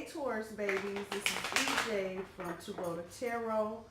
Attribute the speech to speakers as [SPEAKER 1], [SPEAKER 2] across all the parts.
[SPEAKER 1] Hey Taurus babies, this is EJ from Taurota Tarot.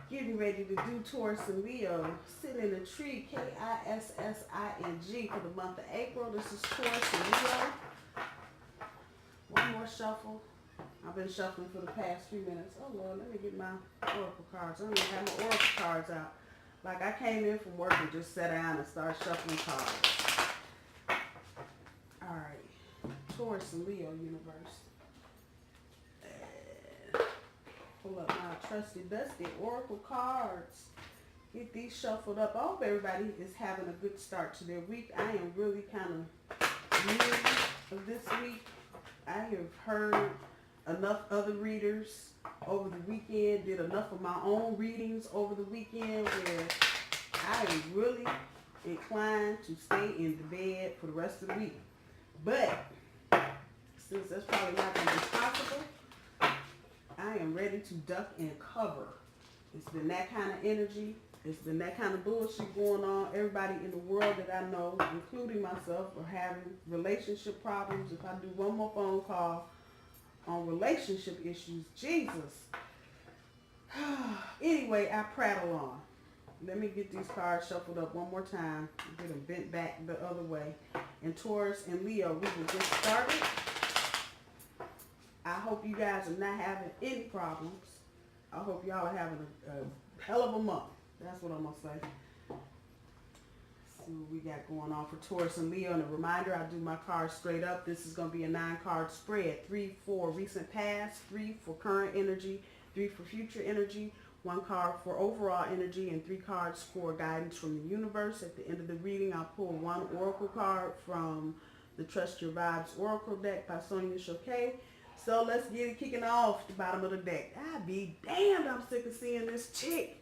[SPEAKER 1] Getting ready to do Taurus and Leo. Sitting in a tree, Kissing for the month of April. This is Taurus and Leo. One more shuffle. I've been shuffling for the past few minutes. Oh Lord, let me get my oracle cards. I don't even have my oracle cards out. Like I came in from work and just sat down and started shuffling cards. Alright. Taurus and Leo universe. Pull up my trusty dusty oracle cards. Get these shuffled up. I hope everybody is having a good start to their week. I am really kind of new of this week. I have heard enough other readers over the weekend, did enough of my own readings over the weekend where I am really inclined to stay in the bed for the rest of the week. But since that's probably not going to be possible, I am ready to duck and cover. It's been that kind of energy. It's been that kind of bullshit going on. Everybody in the world that I know, including myself, are having relationship problems. If I do one more phone call on relationship issues, Jesus. Anyway, I prattle on. Let me get these cards shuffled up one more time. Get them bent back the other way. And Taurus and Leo, we will get started. I hope you guys are not having any problems. I hope y'all are having a hell of a month. That's what I'm going to say. See what we got going on for Taurus and Leo. And a reminder, I do my cards straight up. This is going to be a 9-card spread. 3 for recent past, 3 for current energy, 3 for future energy, 1 card for overall energy, and 3 cards for guidance from the universe. At the end of the reading, I'll pull 1 oracle card from the Trust Your Vibes Oracle deck by Sonia Choquette. So let's get it kicking off the bottom of the deck. I be damned, I'm sick of seeing this chick.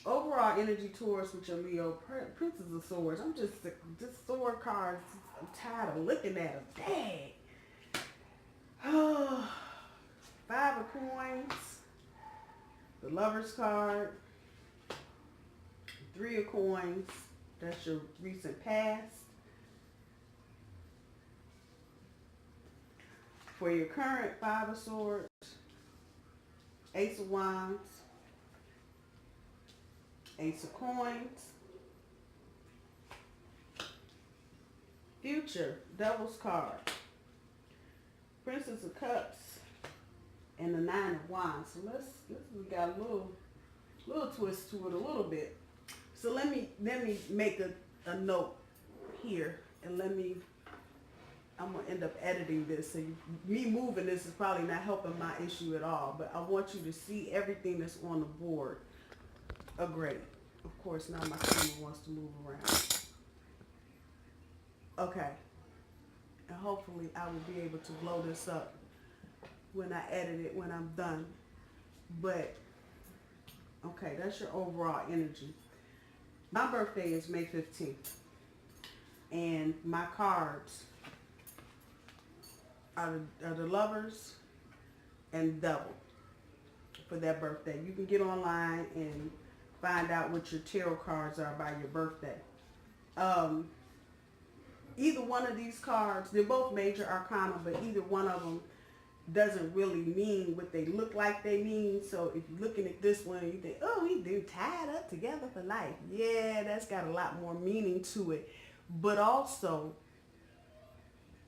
[SPEAKER 1] Overall energy, Taurus with your Leo, Princess of Swords. I'm just sick of this sword cards. I'm tired of looking at them. Dang. 5 of coins. The Lover's card. 3 of coins. That's your recent past. For your current, 5 of Swords, Ace of Wands, Ace of Coins. Future, Devil's card, Princess of Cups, and the 9 of Wands. So we got a little twist to it a little bit. So let me make a note here, and I'm going to end up editing this. So me moving this is probably not helping my issue at all. But I want you to see everything that's on the board. Great. Of course, now my camera wants to move around. Okay. And hopefully I will be able to blow this up when I edit it, when I'm done. But, okay, that's your overall energy. My birthday is May 15th. And my cards are the Lovers and Devil for that birthday. You can get online and find out what your tarot cards are by your birthday. Either one of these cards, they're both major arcana, but either one of them doesn't really mean what they look like they mean. So if you're looking at this one, you think, oh, they're tied up together for life. Yeah, that's got a lot more meaning to it. But also,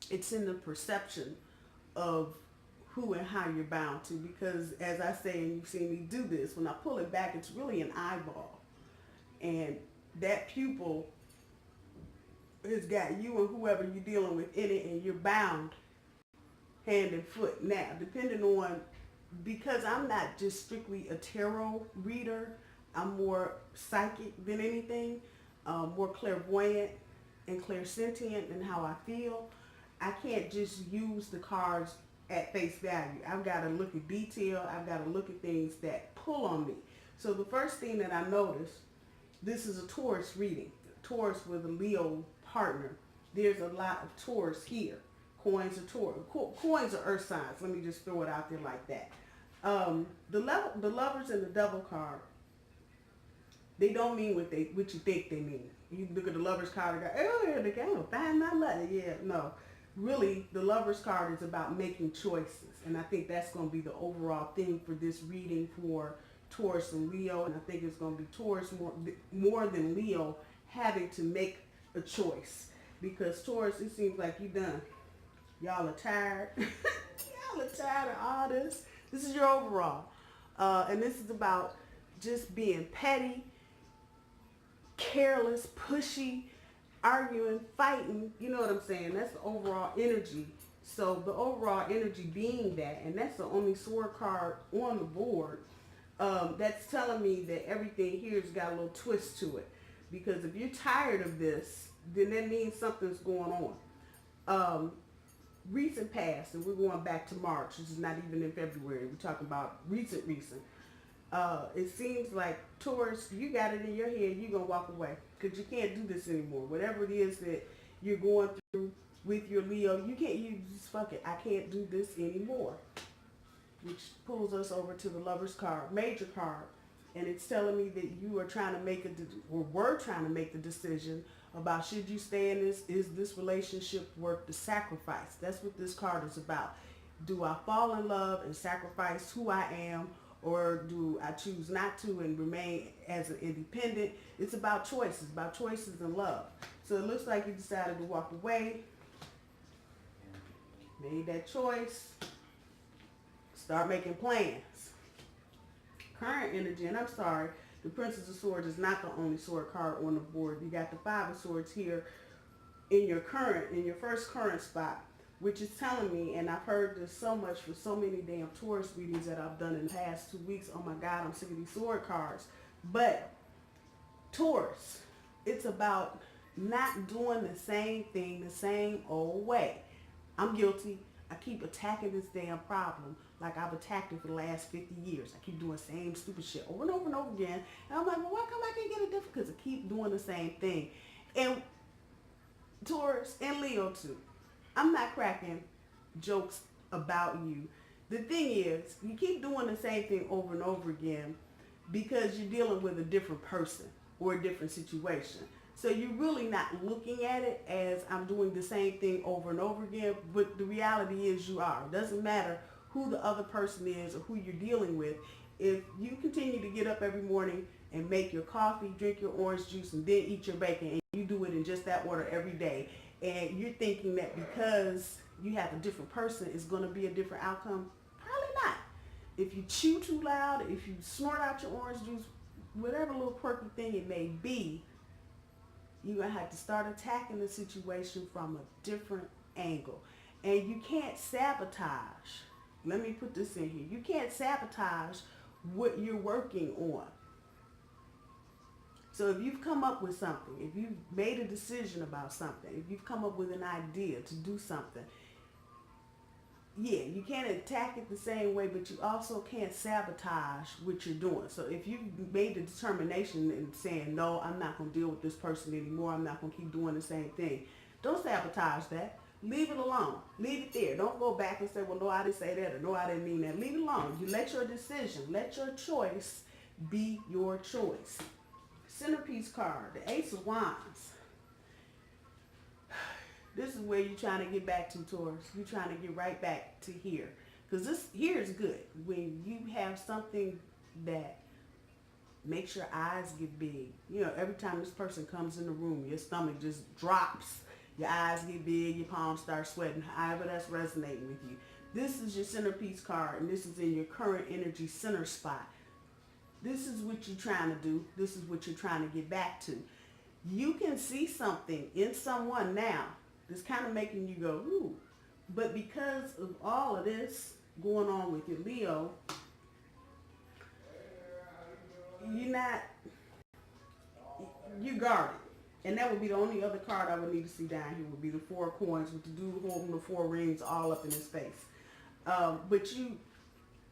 [SPEAKER 1] it's in the perception of who and how you're bound to, because as I say, and you've seen me do this, when I pull it back, it's really an eyeball, and that pupil has got you and whoever you're dealing with in it, and you're bound hand and foot. Now, depending on, because I'm not just strictly a tarot reader, I'm more psychic than anything, more clairvoyant and clairsentient in how I feel. I can't just use the cards at face value. I've got to look at detail. I've got to look at things that pull on me. So the first thing that I noticed, this is a Taurus reading. Taurus with a Leo partner. There's a lot of Taurus here. Coins are Taurus. Coins are earth signs. Let me just throw it out there like that. The Lovers and the Devil card, they don't mean what you think they mean. You look at the Lover's card and go, oh, they can't find my love. Yeah, no. really the Lover's card is about making choices. And I think that's going to be the overall theme for this reading for Taurus and Leo. And I think it's going to be Taurus more than Leo having to make a choice. Because Taurus, it seems like you done. Y'all are tired. Y'all are tired of all this. This is your overall. And this is about just being petty, careless, pushy, arguing, fighting. You know what I'm saying? That's the overall energy. So the overall energy being that, and that's the only sword card on the board, that's telling me that everything here's got a little twist to it. Because if you're tired of this, then that means something's going on. Recent past, and we're going back to March, which is not even in February. We're talking about recent. It seems like Taurus, you got it in your head, you're going to walk away because you can't do this anymore. Whatever it is that you're going through with your Leo, you just fuck it. I can't do this anymore. Which pulls us over to the Lover's card, major card. And it's telling me that you are trying to make we're trying to make the decision about should you stay in this, is this relationship worth the sacrifice? That's what this card is about. Do I fall in love and sacrifice who I am, or do I choose not to and remain as an independent? It's about choices and love. So it looks like you decided to walk away, made that choice, start making plans. Current energy, and I'm sorry, the Princess of Swords is not the only sword card on the board. You got the Five of Swords here in your first current spot, which is telling me, and I've heard this so much for so many damn Taurus readings that I've done in the past 2 weeks. Oh my God, I'm sick of these sword cards. But Taurus, it's about not doing the same thing the same old way. I'm guilty. I keep attacking this damn problem like I've attacked it for the last 50 years. I keep doing the same stupid shit over and over and over again. And I'm like, well, why come I can't get it different? Because I keep doing the same thing. And Taurus and Leo too. I'm not cracking jokes about you. The thing is, you keep doing the same thing over and over again because you're dealing with a different person or a different situation. So you're really not looking at it as I'm doing the same thing over and over again, but the reality is you are. It doesn't matter who the other person is or who you're dealing with. If you continue to get up every morning and make your coffee, drink your orange juice, and then eat your bacon, and you do it in just that order every day, and you're thinking that because you have a different person, it's going to be a different outcome, probably not. If you chew too loud, if you snort out your orange juice, whatever little quirky thing it may be, you're going to have to start attacking the situation from a different angle. And you can't sabotage. Let me put this in here. You can't sabotage what you're working on. So if you've come up with something, if you've made a decision about something, if you've come up with an idea to do something, yeah, you can't attack it the same way, but you also can't sabotage what you're doing. So if you've made the determination and saying, no, I'm not going to deal with this person anymore, I'm not going to keep doing the same thing, don't sabotage that. Leave it alone. Leave it there. Don't go back and say, well, no, I didn't say that, or no, I didn't mean that. Leave it alone. You let your decision, let your choice be your choice. Centerpiece card, the Ace of Wands. This is where you're trying to get back to, Taurus. You're trying to get right back to here. Because this here is good. When you have something that makes your eyes get big. You know, every time this person comes in the room, your stomach just drops. Your eyes get big, your palms start sweating. However that's resonating with you. This is your centerpiece card, and this is in your current energy center spot. This is what you're trying to do. This is what you're trying to get back to. You can see something in someone now that's kind of making you go, ooh. But because of all of this going on with your Leo, you're guarded. And that would be the only other card I would need to see down here would be the Four of Coins with the dude holding the four rings all up in his face. But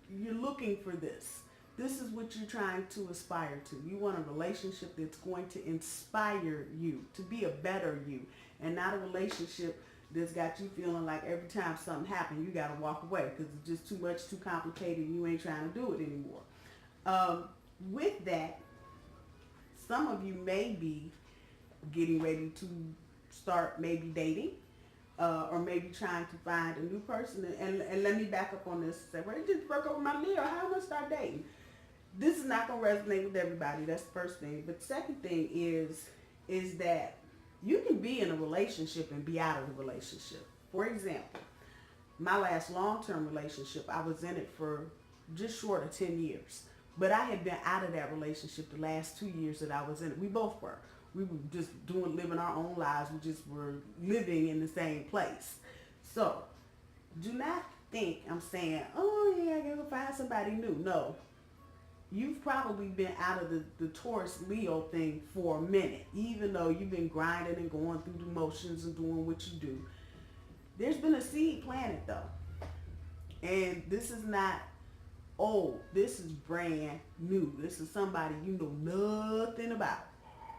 [SPEAKER 1] you're looking for this. This is what you're trying to aspire to. You want a relationship that's going to inspire you to be a better you, and not a relationship that's got you feeling like every time something happens, you got to walk away because it's just too much, too complicated, and you ain't trying to do it anymore. With that, some of you may be getting ready to start maybe dating. or maybe trying to find a new person. And let me back up on this and say, well, it just broke up with my Leo. How am I gonna start dating? This is not gonna resonate with everybody. That's the first thing. But the second thing is that you can be in a relationship and be out of the relationship. For example, my last long-term relationship, I was in it for just short of 10 years. But I had been out of that relationship the last 2 years that I was in it. We both were. We were just living our own lives. We just were living in the same place. So do not think I'm saying, oh yeah, I gotta find somebody new. No. You've probably been out of the Taurus Leo thing for a minute, even though you've been grinding and going through the motions and doing what you do. There's been a seed planted though. And this is not old. This is brand new. This is somebody you know nothing about.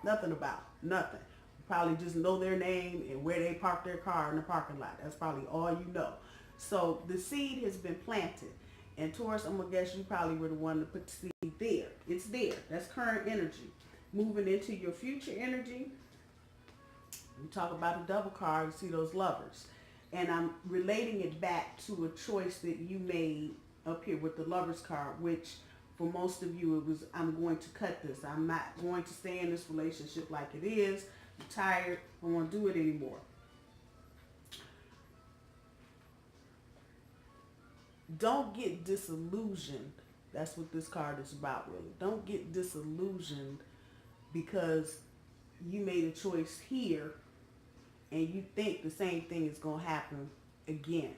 [SPEAKER 1] Nothing about. Nothing. You probably just know their name and where they park their car in the parking lot. That's probably all you know. So the seed has been planted. And Taurus, I'm going to guess you probably were the one to put the seed there. It's there. That's current energy. Moving into your future energy, we talk about the double card, you see those lovers. And I'm relating it back to a choice that you made up here with the lovers card, which for most of you it was, I'm going to cut this. I'm not going to stay in this relationship like it is. I'm tired. I don't want to do it anymore. Don't get disillusioned. That's what this card is about, really. Don't get disillusioned because you made a choice here and you think the same thing is going to happen again.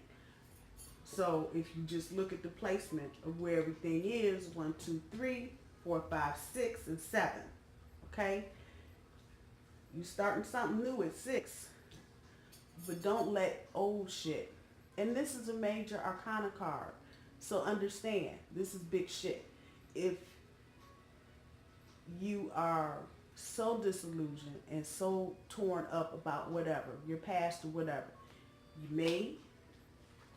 [SPEAKER 1] So if you just look at the placement of where everything is, 1, 2, 3, 4, 5, 6, and 7. Okay? You're starting something new at 6. But don't let old shit. And this is a major arcana card. So understand, this is big shit. If you are so disillusioned and so torn up about whatever, your past or whatever, you may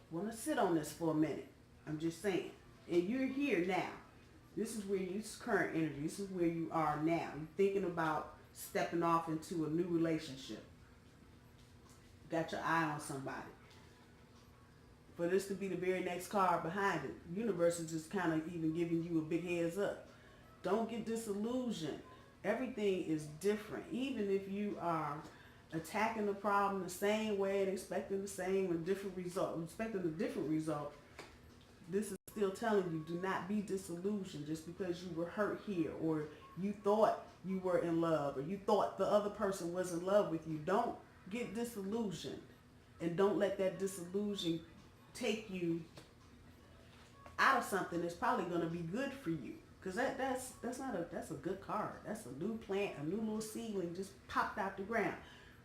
[SPEAKER 1] want to sit on this for a minute. I'm just saying. And you're here now. This is where you, this is current energy. This is where you are now. You're thinking about stepping off into a new relationship. Got your eye on somebody. For this to be the very next card behind it, the universe is just kind of even giving you a big heads up. Don't get disillusioned. Everything is different. Even if you are attacking the problem the same way and expecting the same and different result, expecting a different result, this is still telling you, do not be disillusioned just because you were hurt here, or you thought you were in love, or you thought the other person was in love with you. Don't get disillusioned, and don't let that disillusion take you out of something that's probably going to be good for you. Because that's a good card. That's a new plant, a new little seedling just popped out the ground.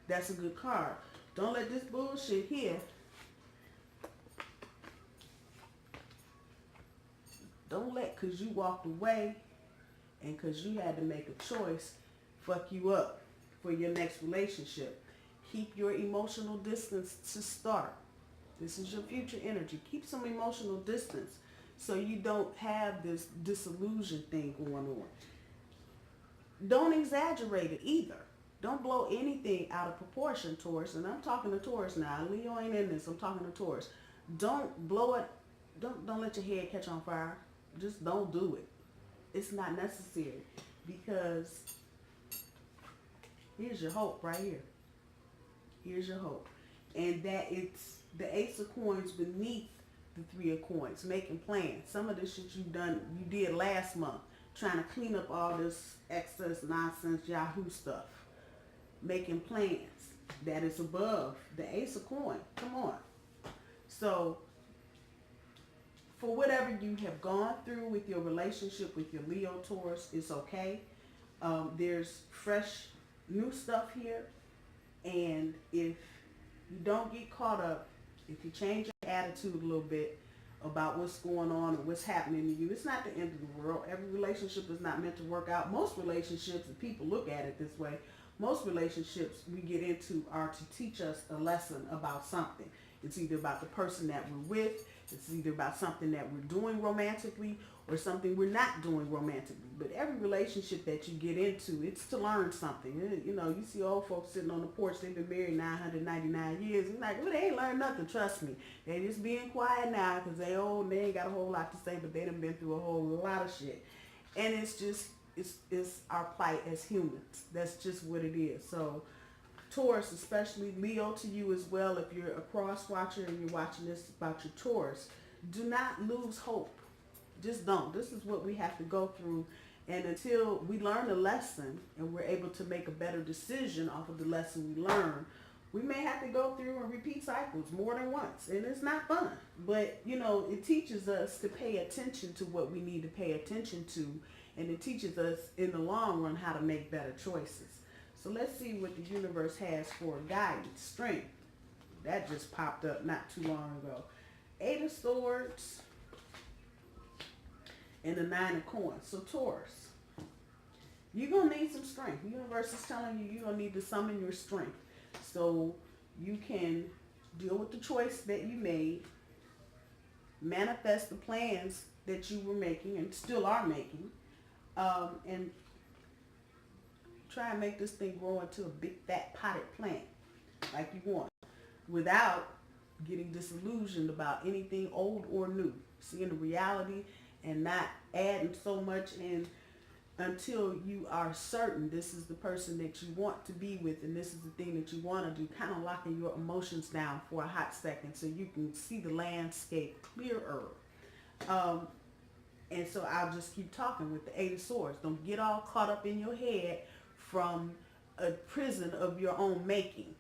[SPEAKER 1] That's a good card. Don't let this bullshit here because you walked away and because you had to make a choice, fuck you up for your next relationship. Keep your emotional distance to start. This is your future energy. Keep some emotional distance so you don't have this disillusion thing going on. Don't exaggerate it either. Don't blow anything out of proportion, Taurus. And I'm talking to Taurus now. Leo ain't in this. I'm talking to Taurus. Don't blow it. Don't let your head catch on fire. Just don't do it. It's not necessary, because here's your hope right here. Here's your hope. And that it's the Ace of Coins beneath the Three of Coins, making plans. Some of this shit you did last month, trying to clean up all this excess nonsense Yahoo stuff. Making plans. That is above the Ace of Coins. Come on. So, for whatever you have gone through with your relationship with your Leo Taurus, it's okay. There's fresh, new stuff here. And if you don't get caught up, if you change your attitude a little bit about what's going on or what's happening to you, it's not the end of the world. Every relationship is not meant to work out. Most relationships, if people look at it this way, most relationships we get into are to teach us a lesson about something. It's either about the person that we're with. It's either about something that we're doing romantically or something we're not doing romantically. But every relationship that you get into, it's to learn something. You know, you see old folks sitting on the porch, they've been married 999 years. You're like, well, they ain't learned nothing, trust me. They just being quiet now because they old and they ain't got a whole lot to say, but they done been through a whole lot of shit. And it's just, it's our plight as humans. That's just what it is. So Taurus, especially Leo to you as well, if you're a cross watcher and you're watching this about your Taurus, do not lose hope. Just don't. This is what we have to go through. And until we learn the lesson and we're able to make a better decision off of the lesson we learn, we may have to go through and repeat cycles more than once. And it's not fun. But, you know, it teaches us to pay attention to what we need to pay attention to. And it teaches us in the long run how to make better choices. So let's see what the universe has for guidance, strength. That just popped up not too long ago. 8 of Swords and the 9 of Coins. So Taurus, you're going to need some strength. The universe is telling you you're going to need to summon your strength so you can deal with the choice that you made, manifest the plans that you were making and still are making, and try and make this thing grow into a big fat potted plant like you want without getting disillusioned about anything old or new. Seeing the reality and not adding so much in until you are certain this is the person that you want to be with and this is the thing that you want to do, kind of locking your emotions down for a hot second so you can see the landscape clearer. And so I'll just keep talking with the 8 of Swords. Don't get all caught up in your head from a prison of your own making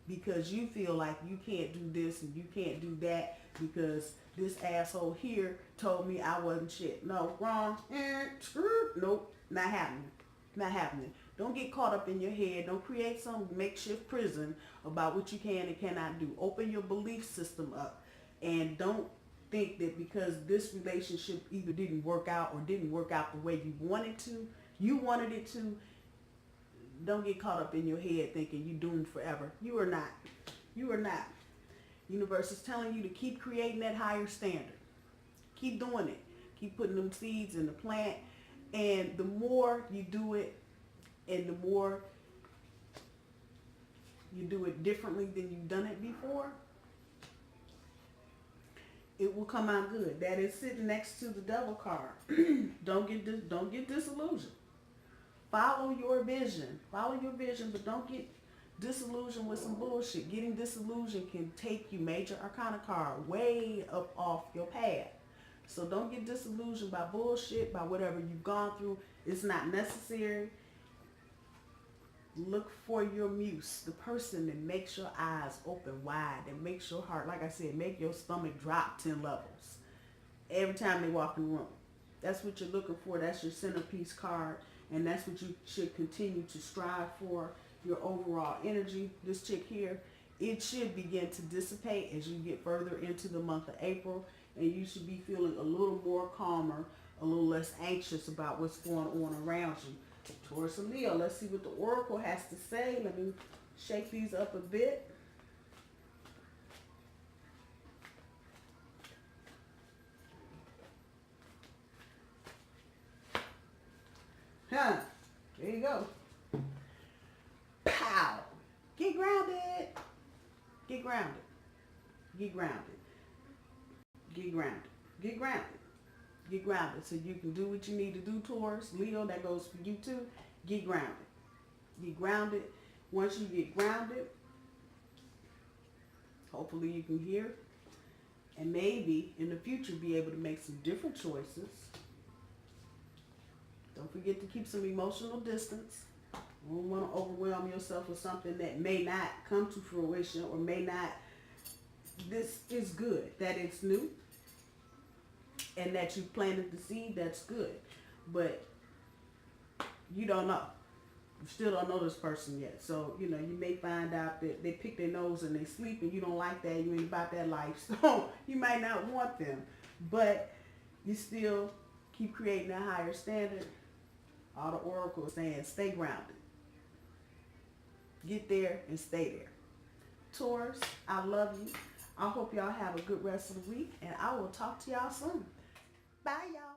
[SPEAKER 1] because you feel like you can't do this and you can't do that because this asshole here told me I wasn't shit. No, wrong. Nope, not happening. Not happening. Don't get caught up in your head. Don't create some makeshift prison about what you can and cannot do. Open your belief system up and don't think that because this relationship either didn't work out or didn't work out the way you wanted it to, don't get caught up in your head thinking you're doomed forever. You are not. You are not. Universe is telling you to keep creating that higher standard. Keep doing it. Keep putting them seeds in the plant. And the more you do it, and the more you do it differently than you've done it before, it will come out good. That is sitting next to the Devil card. Don't get disillusioned. Follow your vision. Follow your vision, but don't get disillusioned with some bullshit. Getting disillusioned can take you, Major Arcana card, way up off your path. So don't get disillusioned by bullshit, by whatever you've gone through. It's not necessary. Look for your muse, the person that makes your eyes open wide, that makes your heart, like I said, make your stomach drop 10 levels every time they walk in the room. That's what you're looking for. That's your centerpiece card. And that's what you should continue to strive for, your overall energy. This chick here, it should begin to dissipate as you get further into the month of April. And you should be feeling a little more calmer, a little less anxious about what's going on around you. Taurus and Leo, let's see what the Oracle has to say. Let me shake these up a bit. Huh. There you go. Pow. Get grounded. Get grounded. Get grounded. Get grounded. Get grounded. Get grounded so you can do what you need to do, Taurus. Leo, that goes for you too. Get grounded. Get grounded. Once you get grounded, hopefully you can hear and maybe in the future be able to make some different choices. Don't forget to keep some emotional distance. You don't want to overwhelm yourself with something that may not come to fruition or may not. This is good. That it's new and that you planted the seed, that's good. But you don't know. You still don't know this person yet. So, you know, you may find out that they pick their nose and they sleep and you don't like that. You ain't about that life. So you might not want them. But you still keep creating a higher standard. All the Oracle is saying, stay grounded. Get there and stay there. Taurus, I love you. I hope y'all have a good rest of the week, and I will talk to y'all soon. Bye, y'all.